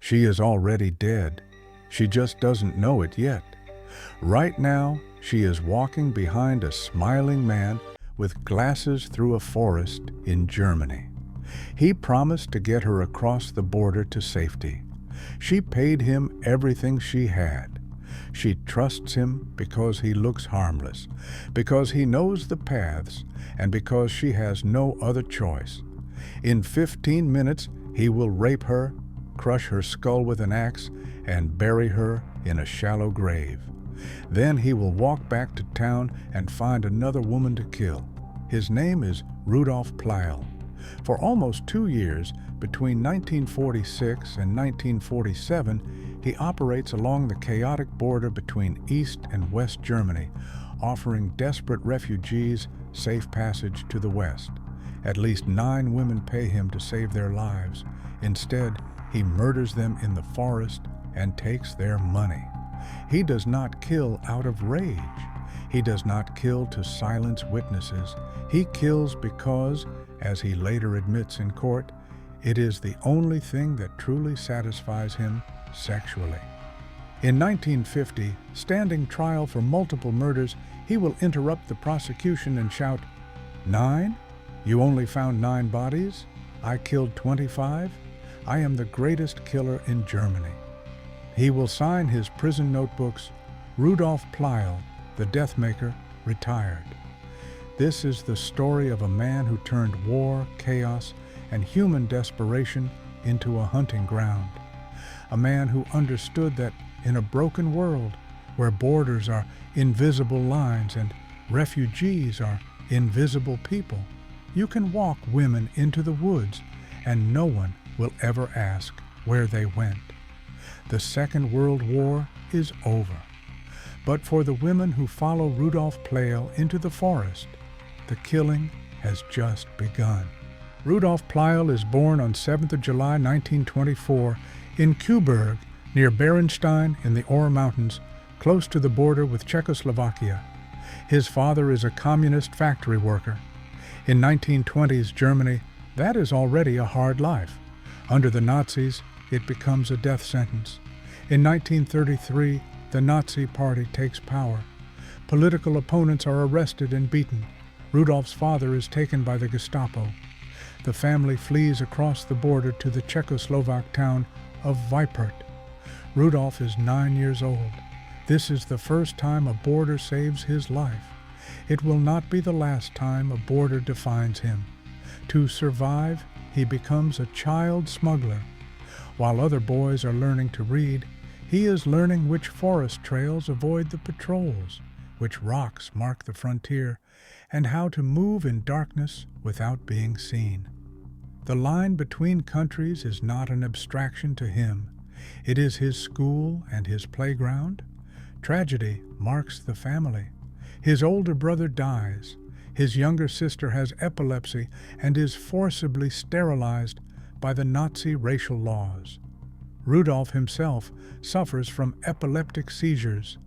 She is already dead. She just doesn't know it yet. Right now, she is walking behind a smiling man with glasses through a forest in Germany. He promised to get her across the border to safety. She paid him everything she had. She trusts him because he looks harmless, because he knows the paths, and because she has no other choice. In 15 minutes, he will rape her, crush her skull with an axe, and bury her in a shallow grave. Then he will walk back to town and find another woman to kill. His name is Rudolf Pleil. For almost 2 years, between 1946 and 1947, he operates along the chaotic border between East and West Germany, offering desperate refugees safe passage to the West. At least 9 women pay him to save their lives. Instead, he murders them in the forest and takes their money. He does not kill out of rage. He does not kill to silence witnesses. He kills because, as he later admits in court, it is the only thing that truly satisfies him sexually. In 1950, standing trial for multiple murders, he will interrupt the prosecution and shout, "9? You only found 9 bodies? I killed 25? I am the greatest killer in Germany." He will sign his prison notebooks, "Rudolf Pleil, the Deathmaker, retired." This is the story of a man who turned war, chaos, and human desperation into a hunting ground. A man who understood that in a broken world, where borders are invisible lines and refugees are invisible people, you can walk women into the woods and no one will ever ask where they went. The Second World War is over. But for the women who follow Rudolf Pleil into the forest, the killing has just begun. Rudolf Pleil is born on 7th of July 1924 in Kuburg, near Berenstain in the Ore Mountains, close to the border with Czechoslovakia. His father is a communist factory worker. In 1920s Germany, that is already a hard life. Under the Nazis, it becomes a death sentence. In 1933, the Nazi Party takes power. Political opponents are arrested and beaten. Rudolf's father is taken by the Gestapo. The family flees across the border to the Czechoslovak town of Vipert. Rudolf is 9 years old. This is the first time a border saves his life. It will not be the last time a border defines him. To survive, he becomes a child smuggler. While other boys are learning to read, he is learning which forest trails avoid the patrols, which rocks mark the frontier, and how to move in darkness without being seen. The line between countries is not an abstraction to him. It is his school and his playground. Tragedy marks the family. His older brother dies. His younger sister has epilepsy and is forcibly sterilized by the Nazi racial laws. Rudolf himself suffers from epileptic seizures.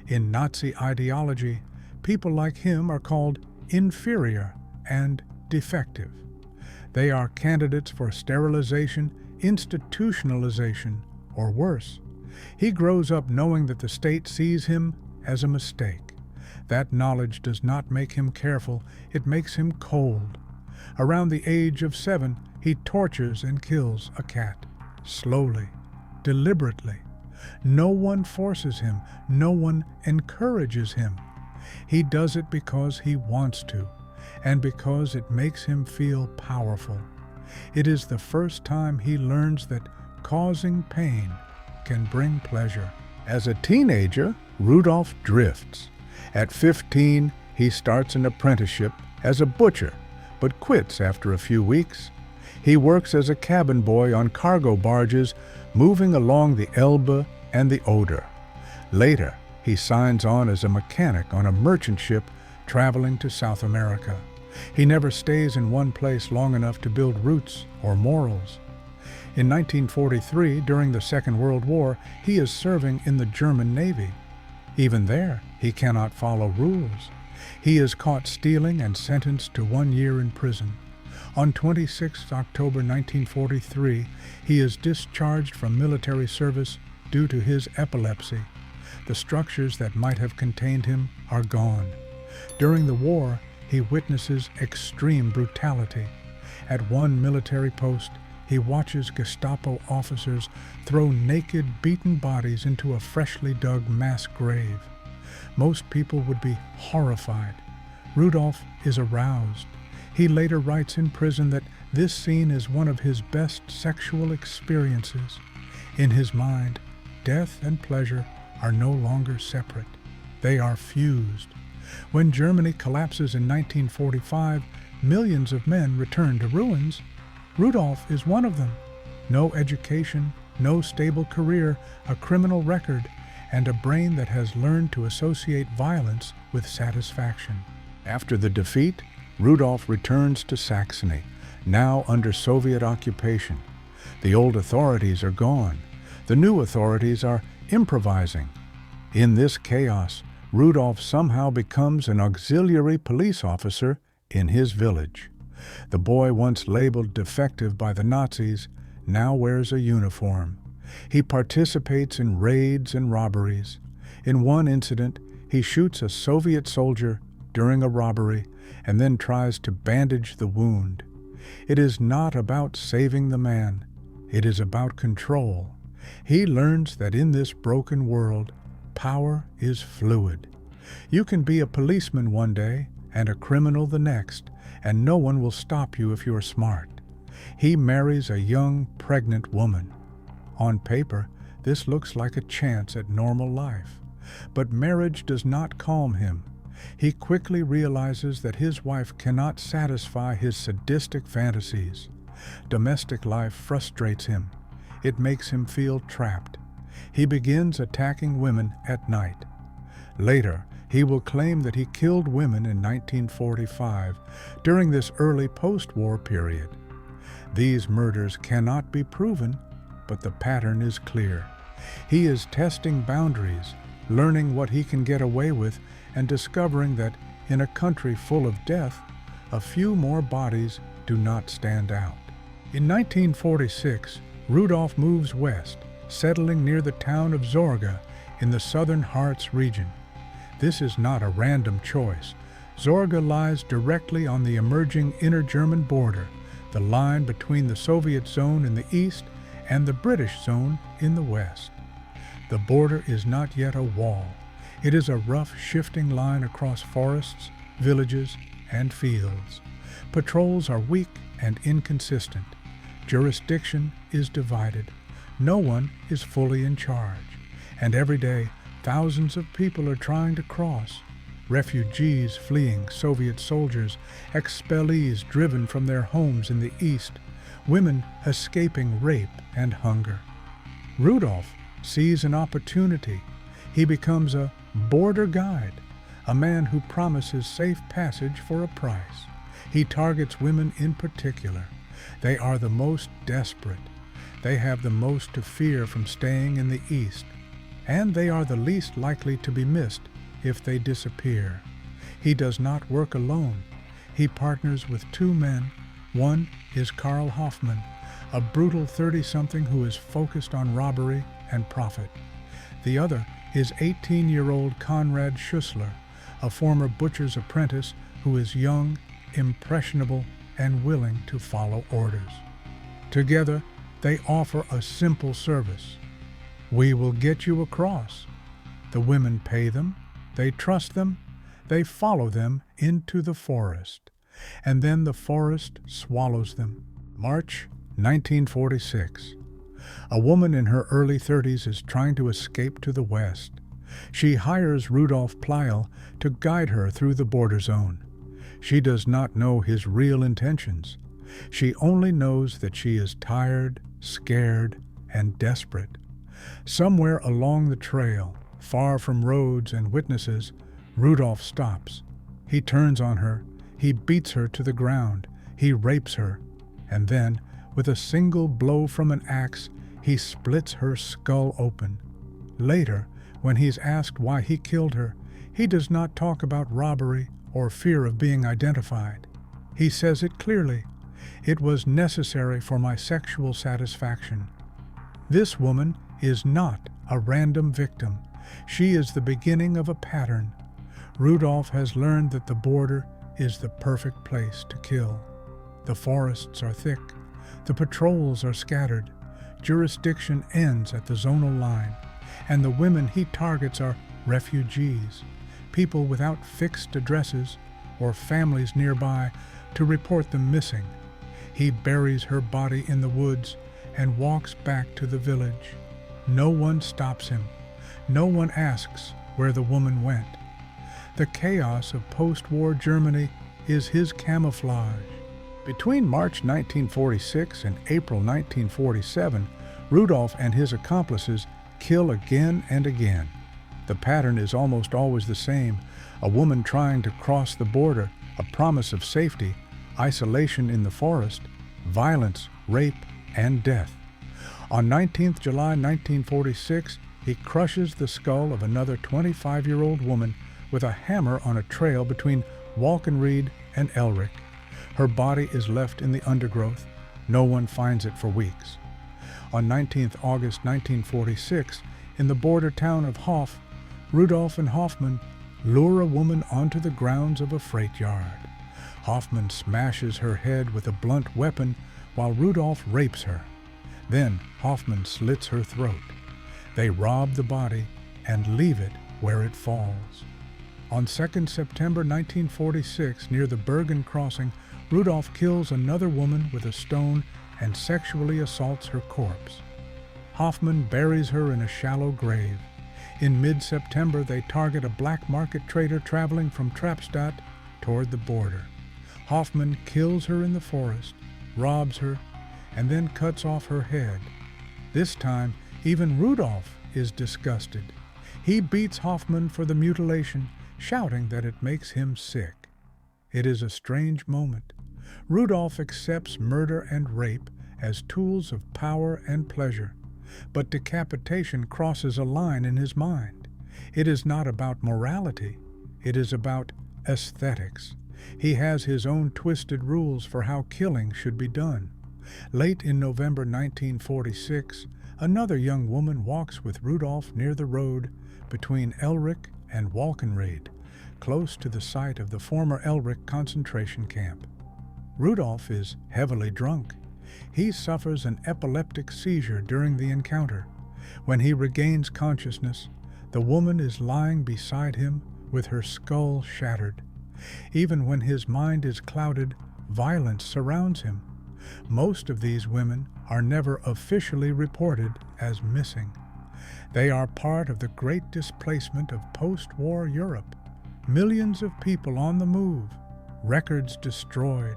In Nazi ideology, people like him are called inferior and defective. They are candidates for sterilization, institutionalization, or worse. He grows up knowing that the state sees him as a mistake. That knowledge does not make him careful, it makes him cold. Around the age of 7, he tortures and kills a cat, slowly, deliberately. No one forces him, no one encourages him. He does it because he wants to, and because it makes him feel powerful. It is the first time he learns that causing pain can bring pleasure. As a teenager, Rudolf drifts. At 15, he starts an apprenticeship as a butcher, but quits after a few weeks. He works as a cabin boy on cargo barges moving along the Elbe and the Oder. Later, he signs on as a mechanic on a merchant ship traveling to South America. He never stays in one place long enough to build roots or morals. In 1943, during the Second World War, he is serving in the German Navy. Even there, he cannot follow rules. He is caught stealing and sentenced to 1 year in prison. On 26 October 1943, he is discharged from military service due to his epilepsy. The structures that might have contained him are gone. During the war, he witnesses extreme brutality. At one military post, he watches Gestapo officers throw naked, beaten bodies into a freshly dug mass grave. Most people would be horrified. Rudolf is aroused. He later writes in prison that this scene is one of his best sexual experiences. In his mind, death and pleasure are no longer separate. They are fused. When Germany collapses in 1945, millions of men return to ruins. Rudolf is one of them. No education, no stable career, a criminal record, and a brain that has learned to associate violence with satisfaction. After the defeat, Rudolf returns to Saxony, now under Soviet occupation. The old authorities are gone. The new authorities are improvising. In this chaos, Rudolf somehow becomes an auxiliary police officer in his village. The boy once labeled defective by the Nazis now wears a uniform. He participates in raids and robberies. In one incident, he shoots a Soviet soldier during a robbery and then tries to bandage the wound. It is not about saving the man. It is about control. He learns that in this broken world, power is fluid. You can be a policeman one day and a criminal the next, and no one will stop you if you're smart. He marries a young, pregnant woman. On paper, this looks like a chance at normal life. But marriage does not calm him. He quickly realizes that his wife cannot satisfy his sadistic fantasies. Domestic life frustrates him. It makes him feel trapped. He begins attacking women at night. Later, he will claim that he killed women in 1945 during this early post-war period. These murders cannot be proven, but the pattern is clear. He is testing boundaries, learning what he can get away with, and discovering that in a country full of death, a few more bodies do not stand out. In 1946, Rudolf moves west, settling near the town of Zorge in the southern Harz region. This is not a random choice. Zorge lies directly on the emerging inner German border, the line between the Soviet zone in the east and the British zone in the west. The border is not yet a wall. It is a rough, shifting line across forests, villages, and fields. Patrols are weak and inconsistent. Jurisdiction is divided. No one is fully in charge. And every day, thousands of people are trying to cross. Refugees fleeing Soviet soldiers, expellees driven from their homes in the east, women escaping rape and hunger. Rudolf sees an opportunity. He becomes a border guide, a man who promises safe passage for a price. He targets women in particular. They are the most desperate. They have the most to fear from staying in the East, and they are the least likely to be missed if they disappear. He does not work alone. He partners with two men. One is Karl Hoffman, a brutal 30-something who is focused on robbery and profit. The other is 18-year-old Konrad Schussler, a former butcher's apprentice who is young, impressionable, and willing to follow orders. Together, they offer a simple service. We will get you across. The women pay them, they trust them, they follow them into the forest, and then the forest swallows them. March 1946. A woman in her early 30s is trying to escape to the west. She hires Rudolf Pleil to guide her through the border zone. She does not know his real intentions. She only knows that she is tired, scared, and desperate. Somewhere along the trail, far from roads and witnesses, Rudolf stops. He turns on her. He beats her to the ground. He rapes her. And then, with a single blow from an axe, he splits her skull open. Later, when he's asked why he killed her, he does not talk about robbery or fear of being identified. He says it clearly. It was necessary for my sexual satisfaction. This woman is not a random victim. She is the beginning of a pattern. Rudolf has learned that the border is the perfect place to kill. The forests are thick. The patrols are scattered. Jurisdiction ends at the zonal line. And the women he targets are refugees, people without fixed addresses or families nearby to report them missing. He buries her body in the woods and walks back to the village. No one stops him. No one asks where the woman went. The chaos of post-war Germany is his camouflage. Between March 1946 and April 1947, Rudolf and his accomplices kill again and again. The pattern is almost always the same: a woman trying to cross the border, a promise of safety, isolation in the forest, violence, rape, and death. On 19th July 1946, he crushes the skull of another 25-year-old woman with a hammer on a trail between Walkenried and Elric. Her body is left in the undergrowth. No one finds it for weeks. On 19th August 1946, in the border town of Hof, Rudolf and Hoffman lure a woman onto the grounds of a freight yard. Hoffman smashes her head with a blunt weapon while Rudolf rapes her. Then Hoffman slits her throat. They rob the body and leave it where it falls. On 2nd September 1946, near the Bergen crossing, Rudolf kills another woman with a stone and sexually assaults her corpse. Hoffman buries her in a shallow grave. In mid-September, they target a black market trader traveling from Trappstadt toward the border. Hoffman kills her in the forest, robs her, and then cuts off her head. This time, even Rudolf is disgusted. He beats Hoffman for the mutilation, shouting that it makes him sick. It is a strange moment. Rudolf accepts murder and rape as tools of power and pleasure, but decapitation crosses a line in his mind. It is not about morality. It is about aesthetics. He has his own twisted rules for how killing should be done. Late in November 1946, another young woman walks with Rudolf near the road between Elric and Walkenried, close to the site of the former Elric concentration camp. Rudolf is heavily drunk. He suffers an epileptic seizure during the encounter. When he regains consciousness, the woman is lying beside him with her skull shattered. Even when his mind is clouded, violence surrounds him. Most of these women are never officially reported as missing. They are part of the great displacement of post-war Europe. Millions of people on the move, records destroyed,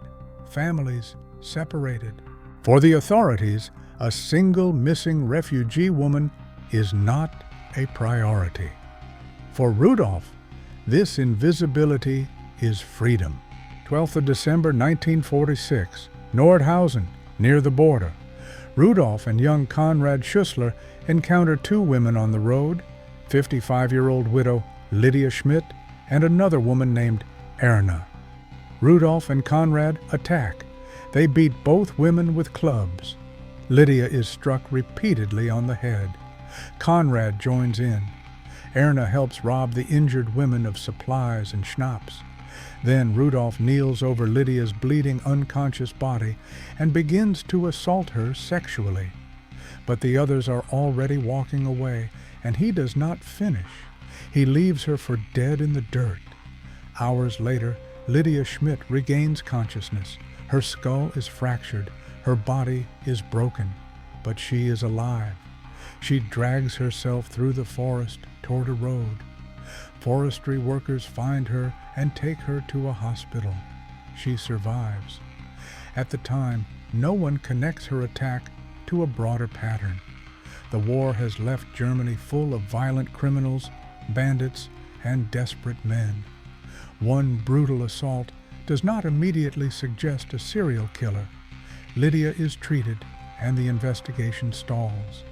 families separated. For the authorities, a single missing refugee woman is not a priority. For Rudolf, this invisibility is freedom. 12th of December 1946, Nordhausen, near the border. Rudolf and young Konrad Schussler encounter two women on the road, 55-year-old widow Lydia Schmidt and another woman named Erna. Rudolf and Konrad attack. They beat both women with clubs. Lydia is struck repeatedly on the head. Konrad joins in. Erna helps rob the injured women of supplies and schnapps. Then Rudolf kneels over Lydia's bleeding, unconscious body and begins to assault her sexually. But the others are already walking away, and he does not finish. He leaves her for dead in the dirt. Hours later, Lydia Schmidt regains consciousness. Her skull is fractured. Her body is broken, but she is alive. She drags herself through the forest toward a road. Forestry workers find her and take her to a hospital. She survives. At the time, no one connects her attack to a broader pattern. The war has left Germany full of violent criminals, bandits, and desperate men. One brutal assault does not immediately suggest a serial killer. Lydia is treated, and the investigation stalls.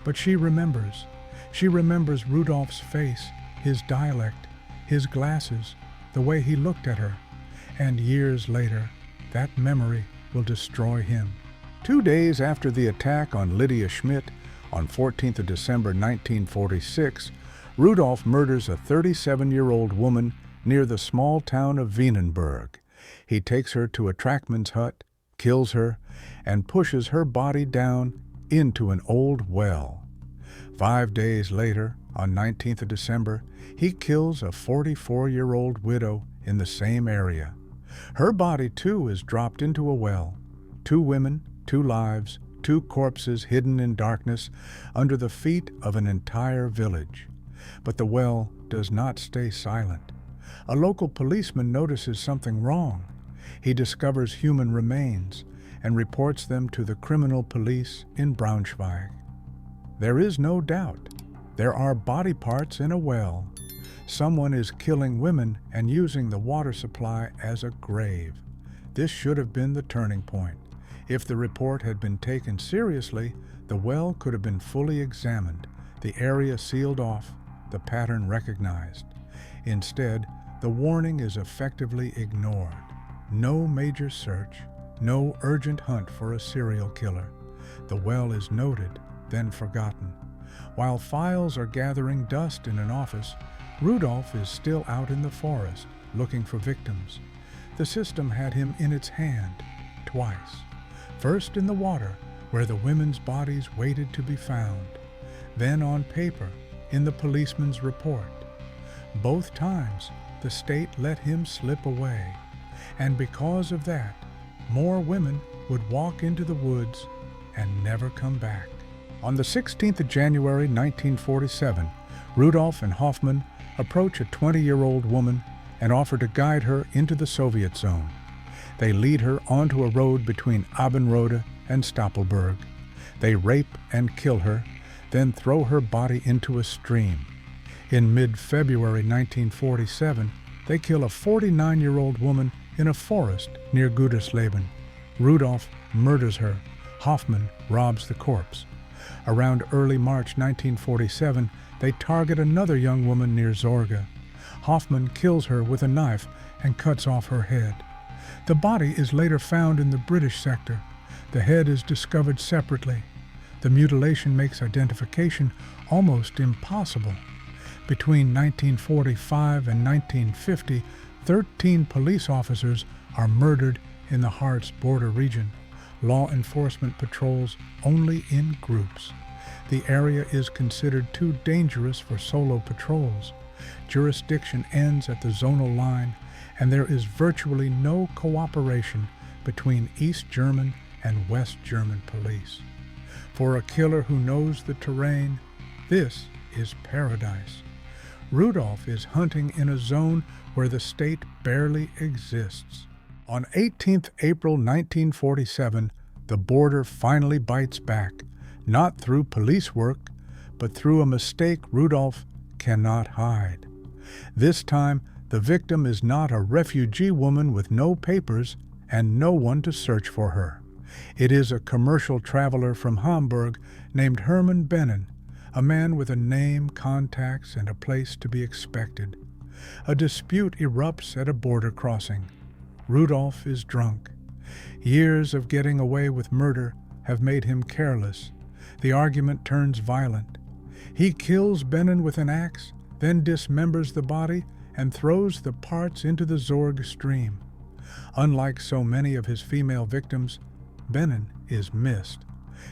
But she remembers. She remembers Rudolf's face, his dialect, his glasses, the way he looked at her. And years later, that memory will destroy him. 2 days after the attack on Lydia Schmidt, on 14th of December 1946, Rudolf murders a 37-year-old woman near the small town of Wienenburg. He takes her to a trackman's hut, kills her, and pushes her body down into an old well. 5 days later, on 19th of December, he kills a 44-year-old widow in the same area. Her body, too, is dropped into a well. 2 women, 2 lives, 2 corpses hidden in darkness under the feet of an entire village. But the well does not stay silent. A local policeman notices something wrong. He discovers human remains and reports them to the criminal police in Braunschweig. There is no doubt. There are body parts in a well. Someone is killing women and using the water supply as a grave. This should have been the turning point. If the report had been taken seriously, the well could have been fully examined, the area sealed off, the pattern recognized. Instead, the warning is effectively ignored. No major search, no urgent hunt for a serial killer. The well is noted, then forgotten. While files are gathering dust in an office, Rudolf is still out in the forest, looking for victims. The system had him in its hand, twice. First in the water, where the women's bodies waited to be found. Then on paper, in the policeman's report. Both times, the state let him slip away. And because of that, more women would walk into the woods and never come back. On the 16th of January 1947, Rudolf and Hoffman approach a 20-year-old woman and offer to guide her into the Soviet zone. They lead her onto a road between Abendrode and Stapelberg. They rape and kill her, then throw her body into a stream. In mid-February 1947, they kill a 49-year-old woman in a forest near Gütersleben. Rudolf murders her. Hoffman robs the corpse. Around early March 1947, they target another young woman near Zorge. Hoffman kills her with a knife and cuts off her head. The body is later found in the British sector. The head is discovered separately. The mutilation makes identification almost impossible. Between 1945 and 1950, 13 police officers are murdered in the Harz border region. Law enforcement patrols only in groups. The area is considered too dangerous for solo patrols. Jurisdiction ends at the zonal line, and there is virtually no cooperation between East German and West German police. For a killer who knows the terrain, this is paradise. Rudolf is hunting in a zone where the state barely exists. On 18th April 1947, the border finally bites back, not through police work, but through a mistake Rudolf cannot hide. This time, the victim is not a refugee woman with no papers and no one to search for her. It is a commercial traveler from Hamburg named Hermann Bennen, a man with a name, contacts, and a place to be expected. A dispute erupts at a border crossing. Rudolf is drunk. Years of getting away with murder have made him careless. The argument turns violent. He kills Bennen with an axe, then dismembers the body and throws the parts into the Zorge stream. Unlike so many of his female victims, Bennen is missed.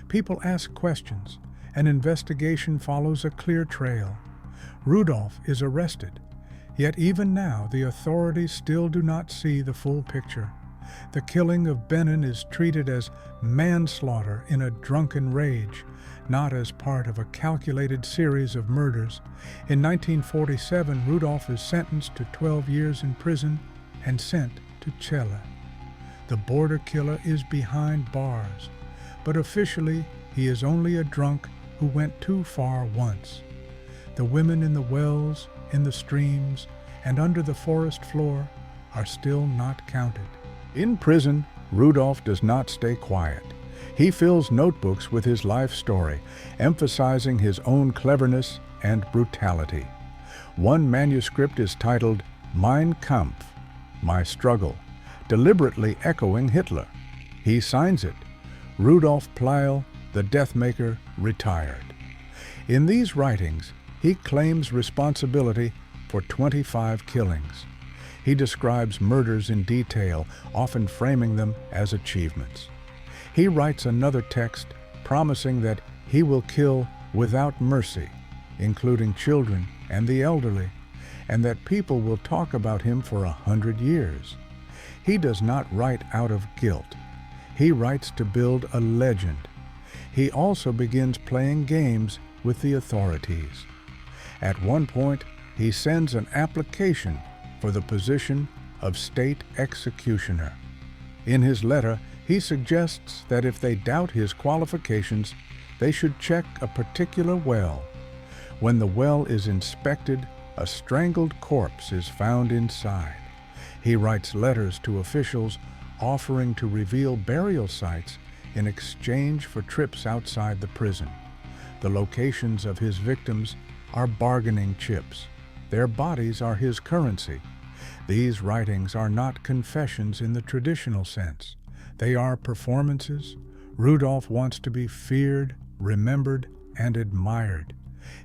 People ask questions. An investigation follows a clear trail. Rudolf is arrested. Yet even now, the authorities still do not see the full picture. The killing of Bennen is treated as manslaughter in a drunken rage, not as part of a calculated series of murders. In 1947, Rudolf is sentenced to 12 years in prison and sent to Celle. The border killer is behind bars, but officially he is only a drunk who went too far once. The women in the wells, in the streams, and under the forest floor are still not counted. In prison, Rudolf does not stay quiet. He fills notebooks with his life story, emphasizing his own cleverness and brutality. One manuscript is titled Mein Kampf, My Struggle, deliberately echoing Hitler. He signs it, Rudolf Pleil, the Deathmaker, retired. In these writings, he claims responsibility for 25 killings. He describes murders in detail, often framing them as achievements. He writes another text promising that he will kill without mercy, including children and the elderly, and that people will talk about him for 100 years. He does not write out of guilt. He writes to build a legend. He also begins playing games with the authorities. At one point, he sends an application for the position of state executioner. In his letter, he suggests that if they doubt his qualifications, they should check a particular well. When the well is inspected, a strangled corpse is found inside. He writes letters to officials offering to reveal burial sites in exchange for trips outside the prison. The locations of his victims are bargaining chips. Their bodies are his currency. These writings are not confessions in the traditional sense. They are performances. Rudolf wants to be feared, remembered, and admired.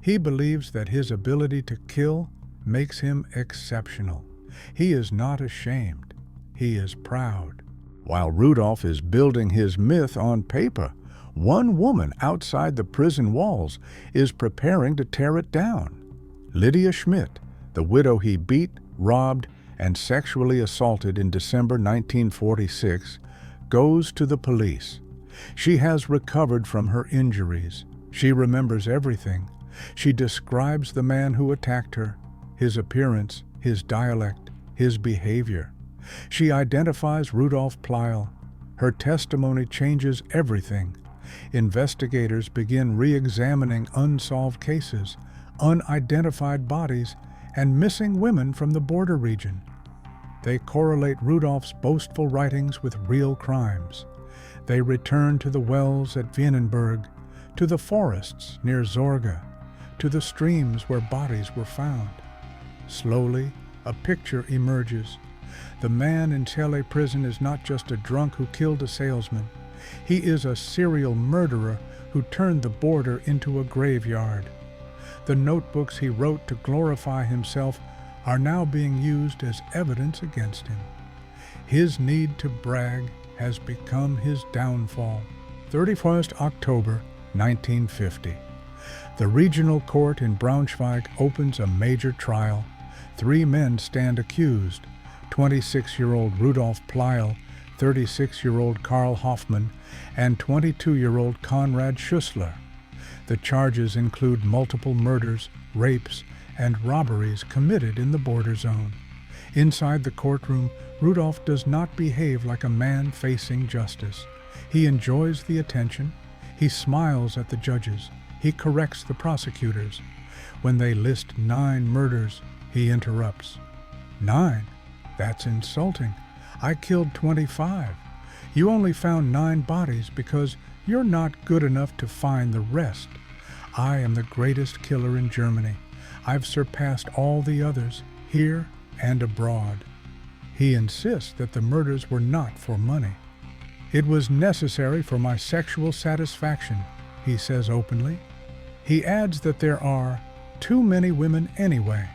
He believes that his ability to kill makes him exceptional. He is not ashamed. He is proud. While Rudolf is building his myth on paper, one woman outside the prison walls is preparing to tear it down. Lydia Schmidt, the widow he beat, robbed, and sexually assaulted in December 1946, goes to the police. She has recovered from her injuries. She remembers everything. She describes the man who attacked her, his appearance, his dialect, his behavior. She identifies Rudolf Pleil. Her testimony changes everything. Investigators begin re-examining unsolved cases, unidentified bodies, and missing women from the border region. They correlate Rudolf's boastful writings with real crimes. They return to the wells at Wienenberg, to the forests near Zorge, to the streams where bodies were found. Slowly, a picture emerges. The man in Celle prison is not just a drunk who killed a salesman. He is a serial murderer who turned the border into a graveyard. The notebooks he wrote to glorify himself are now being used as evidence against him. His need to brag has become his downfall. 31st October 1950. The regional court in Braunschweig opens a major trial. 3 men stand accused: 26-year-old Rudolf Pleil, 36-year-old Karl Hoffmann, and 22-year-old Konrad Schussler. The charges include multiple murders, rapes, and robberies committed in the border zone. Inside the courtroom, Rudolf does not behave like a man facing justice. He enjoys the attention. He smiles at the judges. He corrects the prosecutors. When they list 9 murders, he interrupts. 9? That's insulting. I killed 25. You only found 9 bodies because you're not good enough to find the rest. I am the greatest killer in Germany. I've surpassed all the others, here and abroad. He insists that the murders were not for money. It was necessary for my sexual satisfaction, he says openly. He adds that there are too many women anyway,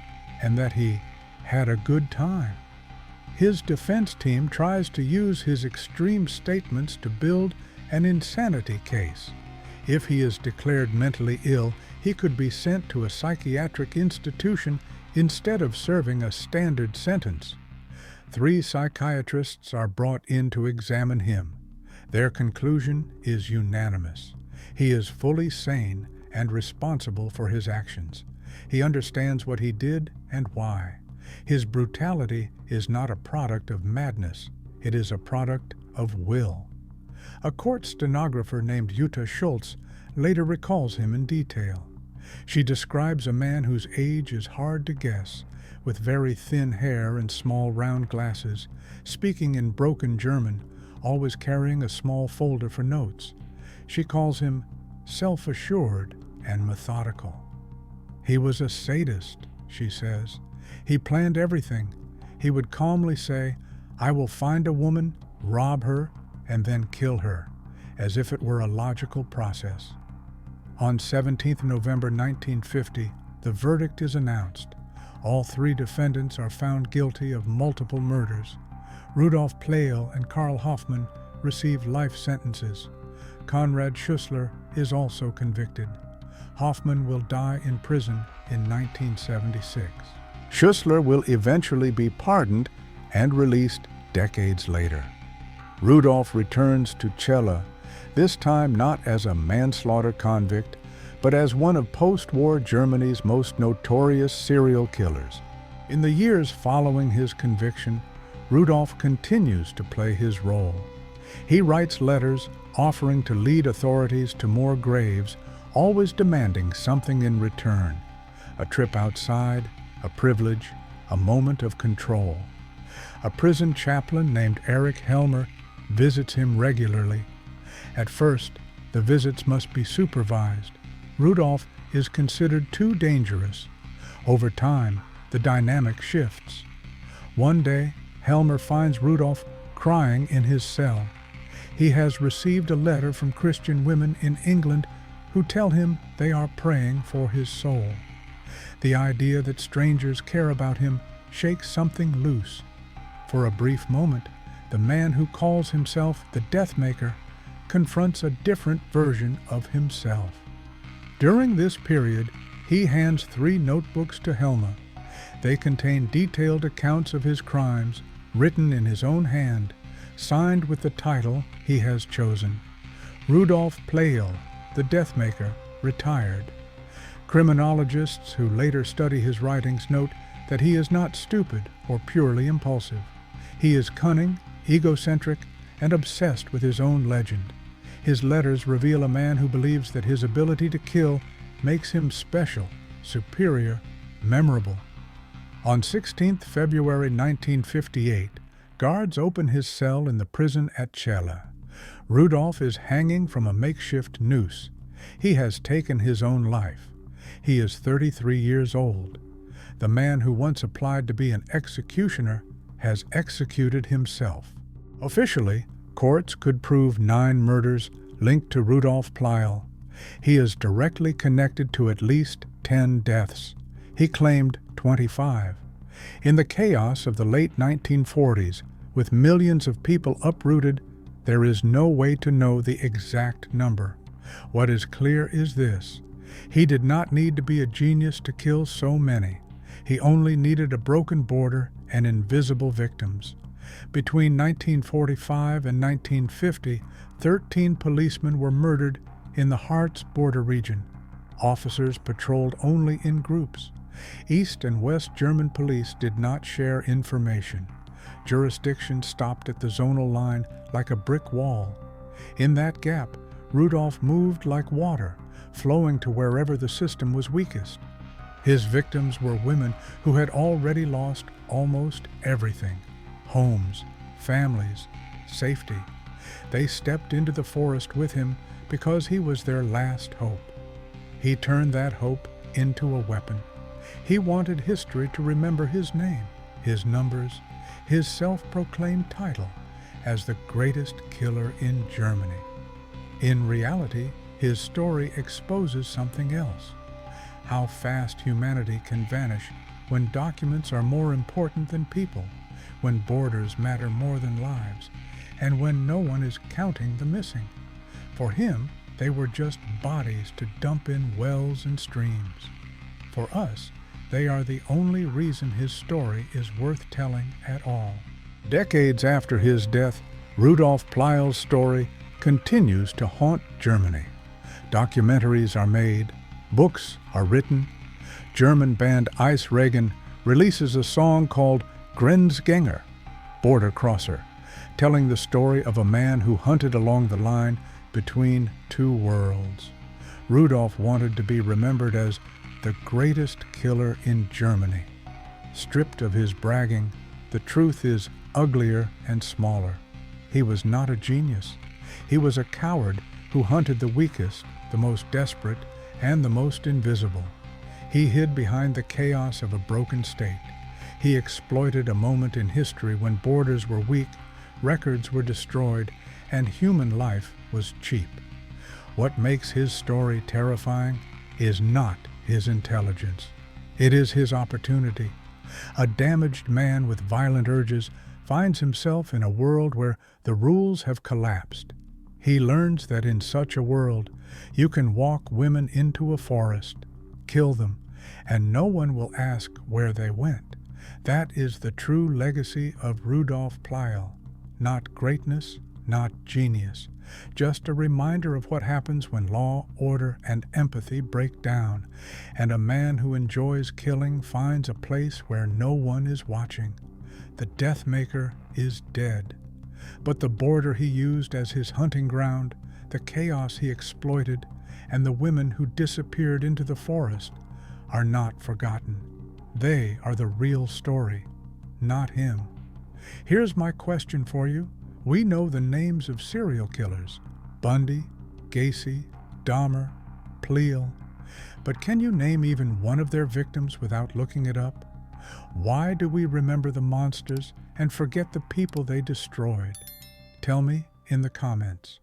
and that he had a good time. His defense team tries to use his extreme statements to build an insanity case. If he is declared mentally ill, he could be sent to a psychiatric institution instead of serving a standard sentence. 3 psychiatrists are brought in to examine him. Their conclusion is unanimous. He is fully sane and responsible for his actions. He understands what he did and why. His brutality is not a product of madness. It is a product of will. A court stenographer named Jutta Schultz later recalls him in detail. She describes a man whose age is hard to guess, with very thin hair and small round glasses, speaking in broken German, always carrying a small folder for notes. She calls him self-assured and methodical. He was a sadist, she says. He planned everything. He would calmly say, "I will find a woman, rob her, and then kill her, as if it were a logical process. On 17 November 1950, the verdict is announced. All 3 defendants are found guilty of multiple murders. Rudolf Pleil and Karl Hoffmann receive life sentences. Konrad Schussler is also convicted. Hoffmann will die in prison in 1976. Schussler will eventually be pardoned and released decades later. Rudolf returns to Celle, this time not as a manslaughter convict, but as one of post-war Germany's most notorious serial killers. In the years following his conviction, Rudolf continues to play his role. He writes letters offering to lead authorities to more graves, always demanding something in return: a trip outside, a privilege, a moment of control. A prison chaplain named Erich Helmer visits him regularly. At first, the visits must be supervised. Rudolf is considered too dangerous. Over time, the dynamic shifts. One day, Helmer finds Rudolf crying in his cell. He has received a letter from Christian women in England who tell him they are praying for his soul. The idea that strangers care about him shakes something loose. For a brief moment, the man who calls himself the Deathmaker confronts a different version of himself. During this period, he hands 3 notebooks to Helmer. They contain detailed accounts of his crimes, written in his own hand, signed with the title he has chosen: Rudolf Pleil, the Deathmaker, retired. Criminologists who later study his writings note that he is not stupid or purely impulsive. He is cunning, egocentric, and obsessed with his own legend. His letters reveal a man who believes that his ability to kill makes him special, superior, memorable. On 16 February 1958, guards open his cell in the prison at Celle. Rudolf is hanging from a makeshift noose. He has taken his own life. He is 33 years old. The man who once applied to be an executioner has executed himself. Officially, courts could prove 9 murders linked to Rudolf Pleil. He is directly connected to at least 10 deaths. He claimed 25. In the chaos of the late 1940s, with millions of people uprooted, there is no way to know the exact number. What is clear is this: he did not need to be a genius to kill so many. He only needed a broken border and invisible victims. Between 1945 and 1950, 13 policemen were murdered in the Harz border region. Officers patrolled only in groups. East and West German police did not share information. Jurisdiction stopped at the zonal line like a brick wall. In that gap, Rudolf moved like water, flowing to wherever the system was weakest. His victims were women who had already lost almost everything: homes, families, safety. They stepped into the forest with him because he was their last hope. He turned that hope into a weapon. He wanted history to remember his name, his numbers, his self-proclaimed title as the greatest killer in Germany. In reality, his story exposes something else: how fast humanity can vanish when documents are more important than people, when borders matter more than lives, and when no one is counting the missing. For him, they were just bodies to dump in wells and streams. For us, they are the only reason his story is worth telling at all. Decades after his death, Rudolf Pleil's story continues to haunt Germany. Documentaries are made, books are written. German band Ice Reagan releases a song called Grenzgänger, Border Crosser, telling the story of a man who hunted along the line between 2 worlds. Rudolf wanted to be remembered as the greatest killer in Germany. Stripped of his bragging, the truth is uglier and smaller. He was not a genius. He was a coward who hunted the weakest, the most desperate, and the most invisible. He hid behind the chaos of a broken state. He exploited a moment in history when borders were weak, records were destroyed, and human life was cheap. What makes his story terrifying is not his intelligence. It is his opportunity. A damaged man with violent urges finds himself in a world where the rules have collapsed. He learns that in such a world, you can walk women into a forest, kill them, and no one will ask where they went. That is the true legacy of Rudolf Pleil. Not greatness, not genius, just a reminder of what happens when law, order, and empathy break down, and a man who enjoys killing finds a place where no one is watching. The death maker is dead, but the border he used as his hunting ground, the chaos he exploited, and the women who disappeared into the forest are not forgotten. They are the real story, not him. Here's my question for you. We know the names of serial killers: Bundy, Gacy, Dahmer, Pleil. But can you name even one of their victims without looking it up? Why do we remember the monsters and forget the people they destroyed? Tell me in the comments.